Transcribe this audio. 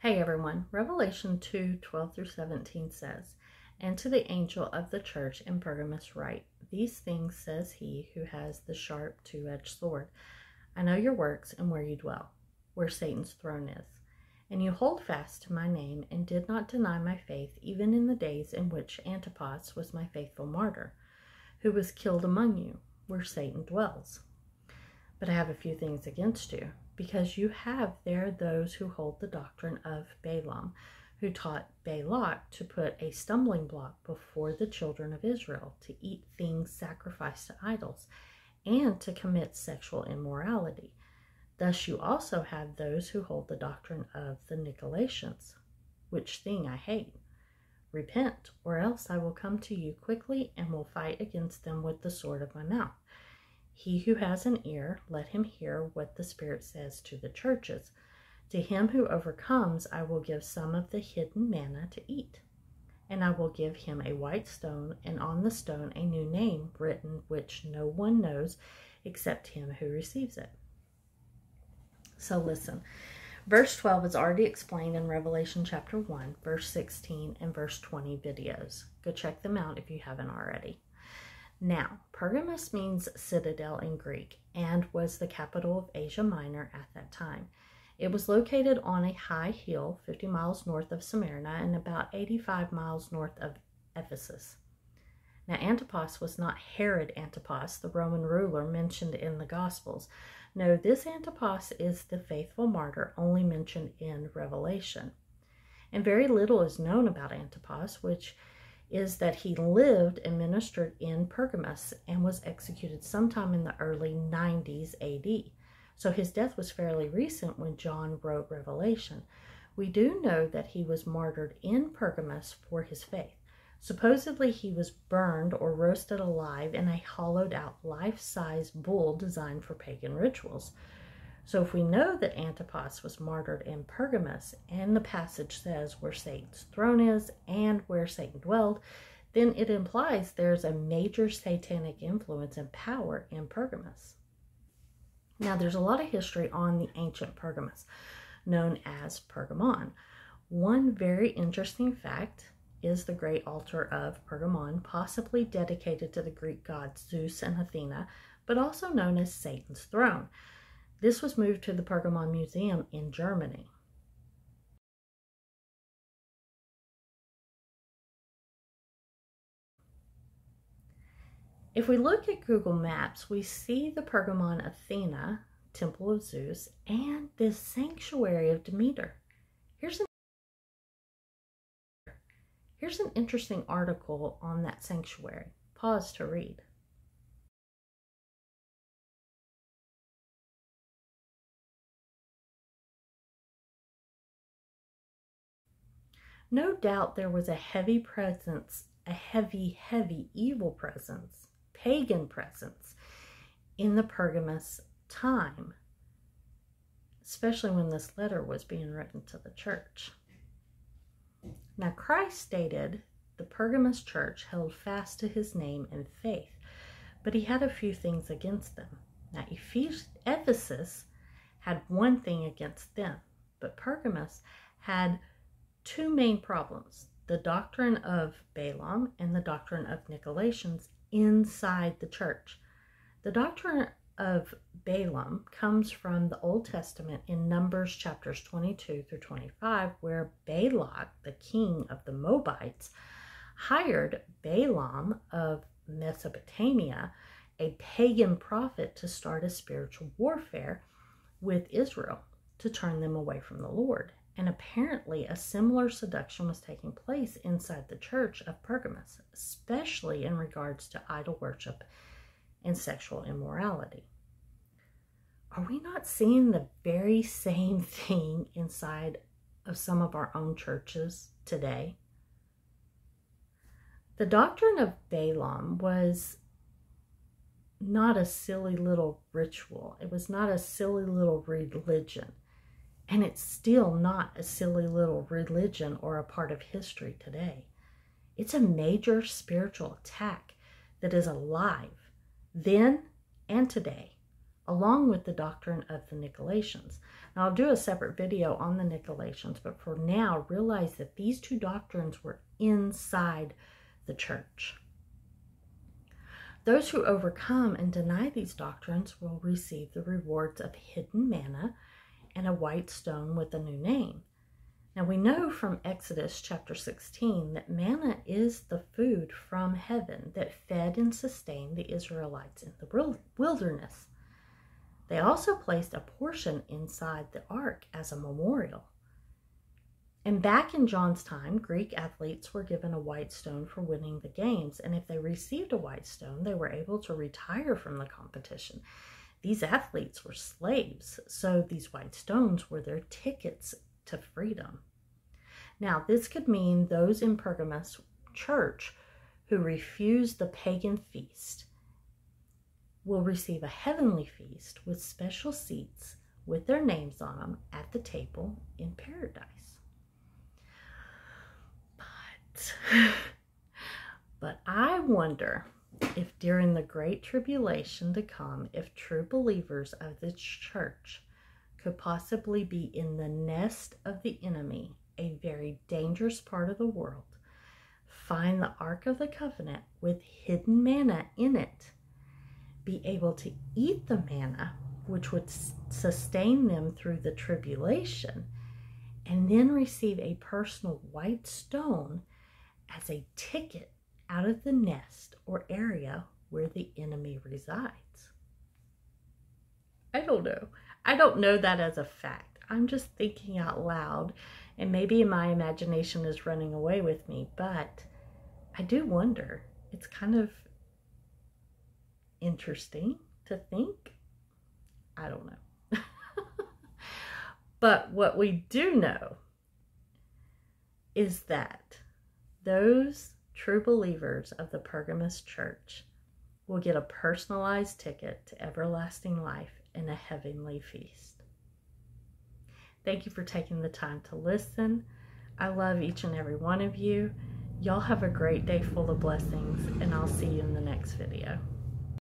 Hey everyone, Revelation 2:12 through 17 says, "And to the angel of the church in Pergamos write, These things says he who has the sharp two-edged sword. I know your works and where you dwell, where Satan's throne is. And you hold fast to my name and did not deny my faith, even in the days in which Antipas was my faithful martyr, who was killed among you, where Satan dwells. But I have a few things against you, because you have there those who hold the doctrine of Balaam, who taught Balak to put a stumbling block before the children of Israel, to eat things sacrificed to idols, and to commit sexual immorality. Thus you also have those who hold the doctrine of the Nicolaitans, which thing I hate. Repent, or else I will come to you quickly and will fight against them with the sword of my mouth. He who has an ear, let him hear what the Spirit says to the churches. To him who overcomes, I will give some of the hidden manna to eat. And I will give him a white stone, and on the stone a new name written, which no one knows except him who receives it." So listen, verse 12 is already explained in Revelation chapter 1, verse 16, and verse 20 videos. Go check them out if you haven't already. Now, Pergamos means citadel in Greek and was the capital of Asia Minor at that time. It was located on a high hill 50 miles north of Smyrna and about 85 miles north of Ephesus. Now, Antipas was not Herod Antipas, the Roman ruler mentioned in the Gospels. No, this Antipas is the faithful martyr only mentioned in Revelation. And very little is known about Antipas, which is that he lived and ministered in Pergamos and was executed sometime in the early 90s AD. So his death was fairly recent when John wrote Revelation. We do know that he was martyred in Pergamos for his faith. Supposedly he was burned or roasted alive in a hollowed out life-size bull designed for pagan rituals. So if we know that Antipas was martyred in Pergamos, and the passage says where Satan's throne is and where Satan dwelled, then it implies there's a major satanic influence and power in Pergamos. Now, there's a lot of history on the ancient Pergamos, known as Pergamon. One very interesting fact is the great altar of Pergamon, possibly dedicated to the Greek gods Zeus and Athena, but also known as Satan's throne. This was moved to the Pergamon Museum in Germany. If we look at Google Maps, we see the Pergamon Athena, Temple of Zeus, and this sanctuary of Demeter. Here's an interesting article on that sanctuary. Pause to read. No doubt there was a heavy presence, a heavy evil presence, pagan presence in the Pergamos time, especially when this letter was being written to the church. Now, Christ stated the Pergamos church held fast to his name and faith, but he had a few things against them. Now, Ephesus had one thing against them, but Pergamos had two main problems: the doctrine of Balaam and the doctrine of Nicolaitans inside the church. The doctrine of Balaam comes from the Old Testament in Numbers chapters 22 through 25, where Balak, the king of the Moabites, hired Balaam of Mesopotamia, a pagan prophet, to start a spiritual warfare with Israel to turn them away from the Lord. And apparently a similar seduction was taking place inside the church of Pergamos, especially in regards to idol worship and sexual immorality. Are we not seeing the very same thing inside of some of our own churches today? The doctrine of Balaam was not a silly little ritual. It was not a silly little religion. And it's still not a silly little religion or a part of history today. It's a major spiritual attack that is alive then and today, along with the doctrine of the Nicolaitans. Now, I'll do a separate video on the Nicolaitans, but for now, realize that these two doctrines were inside the church. Those who overcome and deny these doctrines will receive the rewards of hidden manna and a white stone with a new name. Now, we know from Exodus chapter 16 that manna is the food from heaven that fed and sustained the Israelites in the wilderness. They also placed a portion inside the ark as a memorial. And back in John's time, Greek athletes were given a white stone for winning the games, and if they received a white stone, they were able to retire from the competition. These athletes were slaves, so these white stones were their tickets to freedom. Now, this could mean those in Pergamos church who refuse the pagan feast will receive a heavenly feast with special seats with their names on them at the table in paradise. But I wonder if during the great tribulation to come, if true believers of the church could possibly be in the nest of the enemy, a very dangerous part of the world, find the Ark of the Covenant with hidden manna in it, be able to eat the manna, which would sustain them through the tribulation, and then receive a personal white stone as a ticket out of the nest or area where the enemy resides. I don't know. I don't know that as a fact. I'm just thinking out loud, and maybe my imagination is running away with me, but I do wonder. It's kind of interesting to think. I don't know. But what we do know is that those true believers of the Pergamos church will get a personalized ticket to everlasting life and a heavenly feast. Thank you for taking the time to listen. I love each and every one of you. Y'all have a great day full of blessings, and I'll see you in the next video.